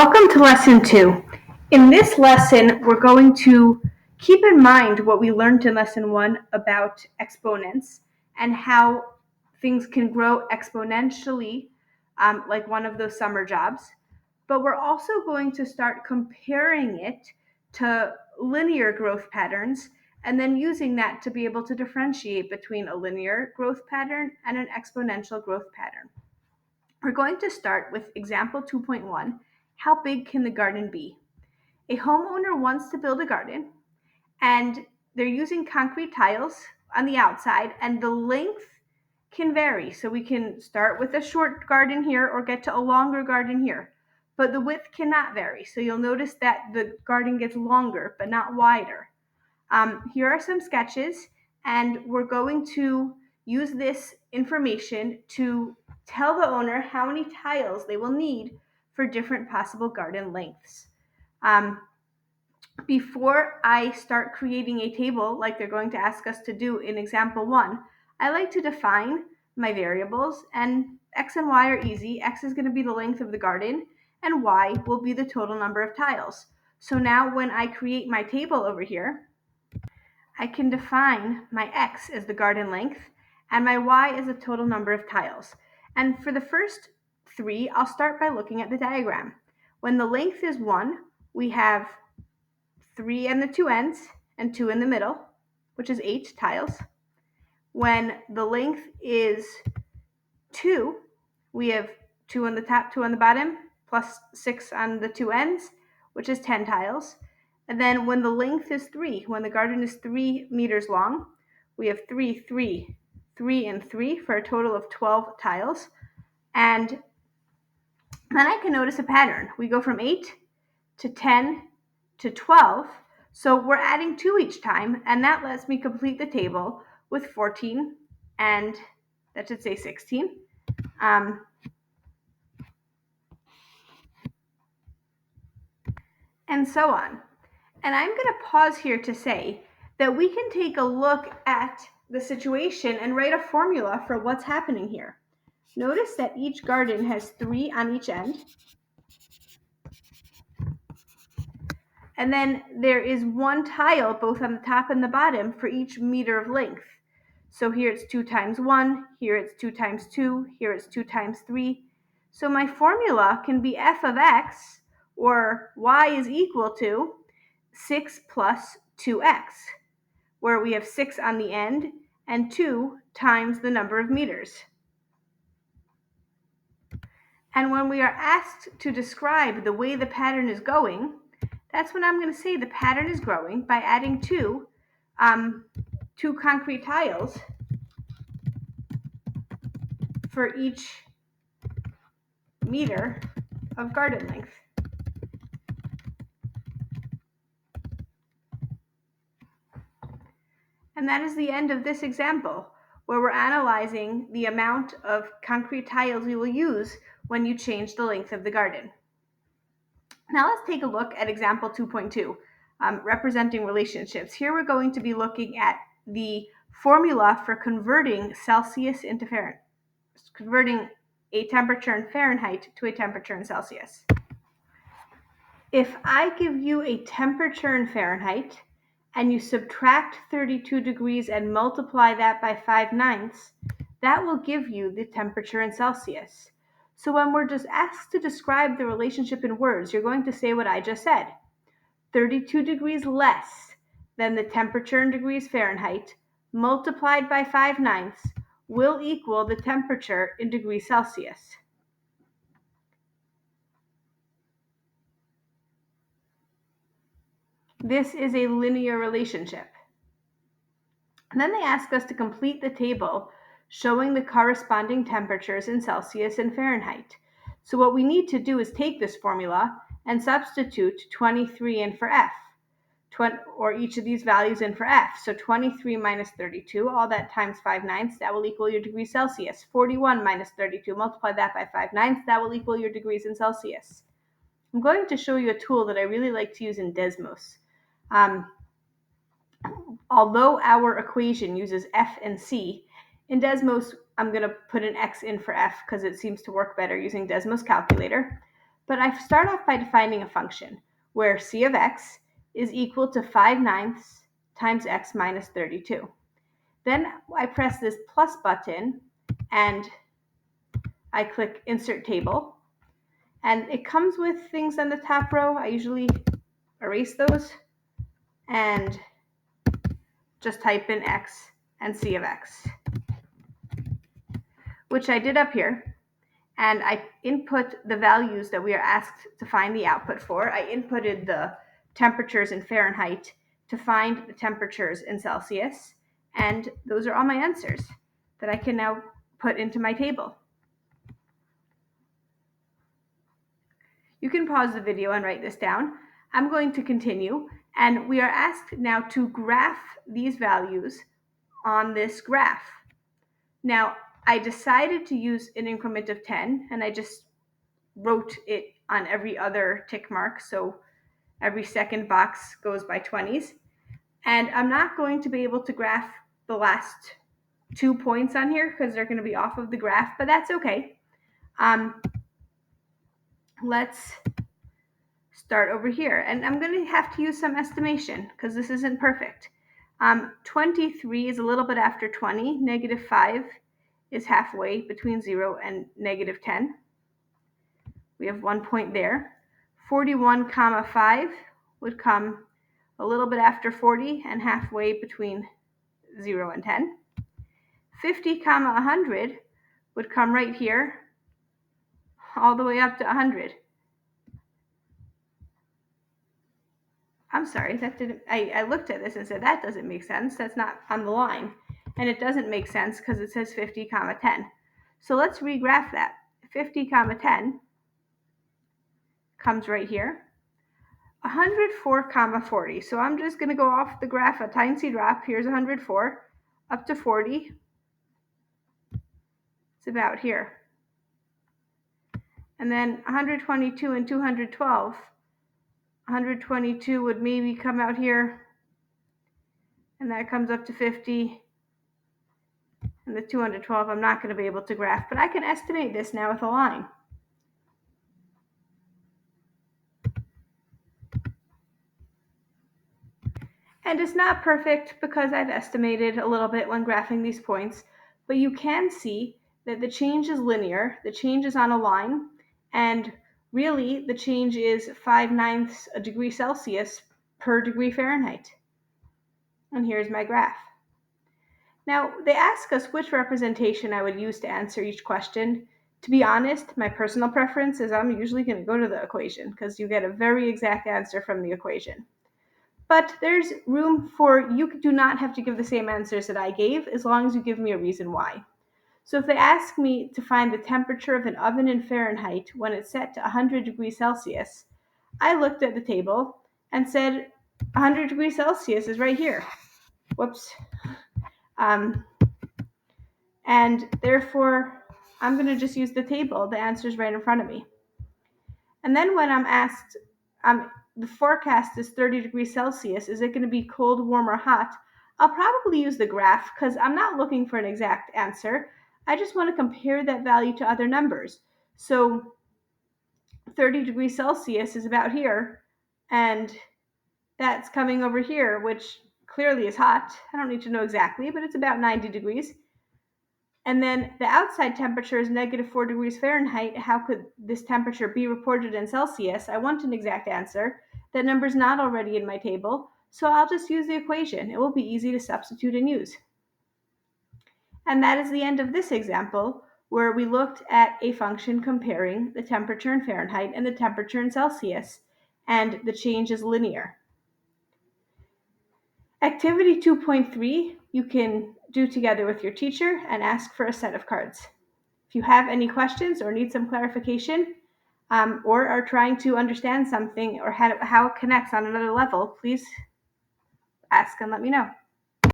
Welcome to Lesson 2. In this lesson, we're going to keep in mind what we learned in Lesson 1 about exponents and how things can grow exponentially, like one of those summer jobs. But we're also going to start comparing it to linear growth patterns and then using that to be able to differentiate between a linear growth pattern and an exponential growth pattern. We're going to start with example 2.1. How big can the garden be? A homeowner wants to build a garden and they're using concrete tiles on the outside, and the length can vary. So we can start with a short garden here or get to a longer garden here, but the width cannot vary. So you'll notice that the garden gets longer but not wider. Here are some sketches, and we're going to use this information to tell the owner how many tiles they will need for different possible garden lengths. Before I start creating a table like they're going to ask us to do in example 1, I like to define my variables, and x and y are easy. X is going to be the length of the garden, and y will be the total number of tiles. So now when I create my table over here, I can define my x as the garden length and my y as the total number of tiles. And for the first 3, I'll start by looking at the diagram. When the length is 1, we have 3 on the 2 ends and 2 in the middle, which is 8 tiles. When the length is 2, we have 2 on the top, 2 on the bottom, plus 6 on the 2 ends, which is 10 tiles. And then when the length is 3, when the garden is 3 meters long, we have 3, 3, 3, and 3 for a total of 12 tiles. And then I can notice a pattern. We go from 8 to 10 to 12. So we're adding 2 each time, and that lets me complete the table with 14, and that should say 16. And so on. And I'm going to pause here to say that we can take a look at the situation and write a formula for what's happening here. Notice that each garden has 3 on each end. And then there is 1 tile both on the top and the bottom for each meter of length. So here it's 2 times 1, here it's 2 times 2, here it's 2 times 3. So my formula can be f of x, or y is equal to 6 plus 2x, where we have 6 on the end and 2 times the number of meters. And when we are asked to describe the way the pattern is going, that's when I'm going to say the pattern is growing by adding 2 concrete tiles for each meter of garden length. And that is the end of this example, where we're analyzing the amount of concrete tiles we will use when you change the length of the garden. Now let's take a look at example 2.2, representing relationships. Here we're going to be looking at the formula for converting Celsius into Fahrenheit, converting a temperature in Fahrenheit to a temperature in Celsius. If I give you a temperature in Fahrenheit and you subtract 32 degrees and multiply that by 5/9, that will give you the temperature in Celsius. So when we're just asked to describe the relationship in words, you're going to say what I just said. 32 degrees less than the temperature in degrees Fahrenheit multiplied by 5/9 will equal the temperature in degrees Celsius. This is a linear relationship. And then they ask us to complete the table showing the corresponding temperatures in Celsius and Fahrenheit. So what we need to do is take this formula and substitute 23 in for F, or each of these values in for F. So 23 minus 32, all that times 5/9, that will equal your degrees Celsius. 41 minus 32, multiply that by 5/9, that will equal your degrees in Celsius. I'm going to show you a tool that I really like to use in Desmos. Although our equation uses F and C, in Desmos, I'm going to put an X in for F because it seems to work better using Desmos calculator. But I start off by defining a function where c of x is equal to 5/9 times x minus 32. Then I press this plus button and I click Insert Table. And it comes with things on the top row. I usually erase those and just type in x and c of x, which I did up here. And I input the values that we are asked to find the output for. I inputted the temperatures in Fahrenheit to find the temperatures in Celsius. And those are all my answers that I can now put into my table. You can pause the video and write this down. I'm going to continue, and we are asked now to graph these values on this graph. Now, I decided to use an increment of 10, and I just wrote it on every other tick mark, so every second box goes by 20s. And I'm not going to be able to graph the last 2 points on here because they're going to be off of the graph, but that's okay. Let's start over here, and I'm going to have to use some estimation because this isn't perfect. 23 is a little bit after 20. -5 is halfway between 0 and -10. We have 1 point there. 41,5 would come a little bit after 40 and halfway between 0 and 10. 50,100 would come right here all the way up to 100. I'm sorry, that didn't, I looked at this and said, that doesn't make sense. That's not on the line. And it doesn't make sense because it says 50, 10. So let's regraph that. 50, 10 comes right here. 104, 40. So I'm just going to go off the graph a tiny drop. Here's 104 up to 40. It's about here. And then 122 and 212. 122 would maybe come out here, and that comes up to 50. And the 212 I'm not going to be able to graph, but I can estimate this now with a line. And it's not perfect because I've estimated a little bit when graphing these points, but you can see that the change is linear, the change is on a line, and really the change is 5/9 a degree Celsius per degree Fahrenheit. And here's my graph. Now, they ask us which representation I would use to answer each question. To be honest, my personal preference is I'm usually going to go to the equation because you get a very exact answer from the equation. But there's room for, you do not have to give the same answers that I gave as long as you give me a reason why. So if they ask me to find the temperature of an oven in Fahrenheit when it's set to 100 degrees Celsius, I looked at the table and said 100 degrees Celsius is right here. Whoops. And therefore, I'm going to just use the table. The answer is right in front of me. And then when I'm asked, the forecast is 30 degrees Celsius. Is it going to be cold, warm, or hot? I'll probably use the graph because I'm not looking for an exact answer. I just want to compare that value to other numbers. So 30 degrees Celsius is about here, and that's coming over here, which clearly is hot. I don't need to know exactly, but it's about 90 degrees. And then the outside temperature is -4 degrees Fahrenheit. How could this temperature be reported in Celsius? I want an exact answer. That number's not already in my table, so I'll just use the equation. It will be easy to substitute and use. And that is the end of this example, where we looked at a function comparing the temperature in Fahrenheit and the temperature in Celsius, and the change is linear. Activity 2.3, you can do together with your teacher and ask for a set of cards. If you have any questions or need some clarification, or are trying to understand something or how it connects on another level, please ask and let me know.